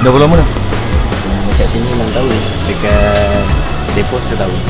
Dah berapa lama dah? Dekat sini 6 tahun, dekat Depos 1 tahun.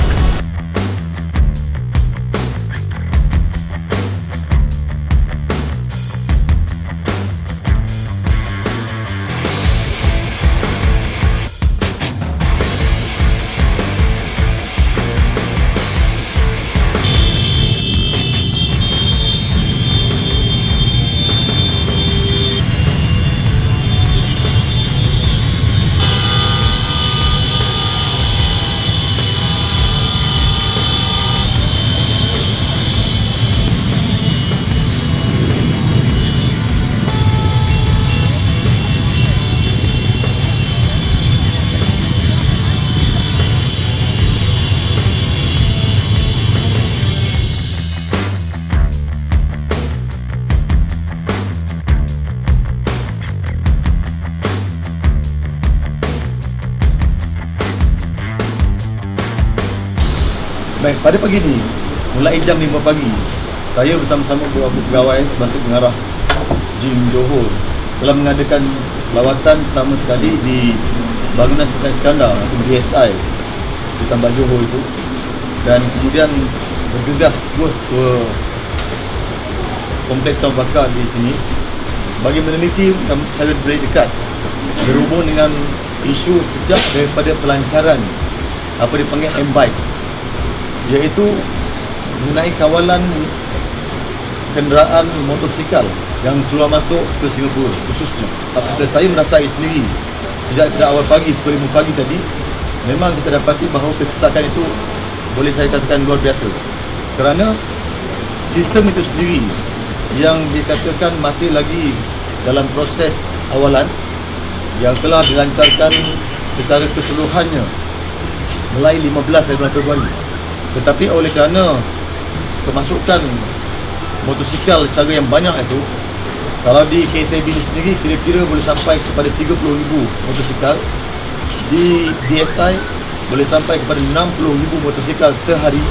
Baik, pada pagi ini, mulai jam 5 pagi, saya bersama-sama beberapa pegawai termasuk pengarah Gym Johor telah mengadakan lawatan pertama sekali di Bangunan Sultan Iskandar atau BSI di Tambak Johor itu, dan kemudian bergegas terus ke Kompleks Taman Bakar di sini bagi meneliti secara lebih dekat berhubung dengan isu sejak daripada pelancaran apa dipanggil M-Bike, iaitu mengenai kawalan kenderaan motosikal yang keluar masuk ke Singapura khususnya. Apabila saya merasai sendiri sejak pada awal pagi, pukul 5 pagi tadi, memang kita dapati bahawa kesesakan itu boleh saya katakan luar biasa, kerana sistem itu sendiri yang dikatakan masih lagi dalam proses awalan yang telah dilancarkan secara keseluruhannya mulai 15 hari bulan Februari. Tetapi oleh kerana kemasukan motosikal cara yang banyak itu, kalau di KSAB ini sendiri kira-kira boleh sampai kepada 30,000 motosikal, di DSI boleh sampai kepada 60,000 motosikal sehari.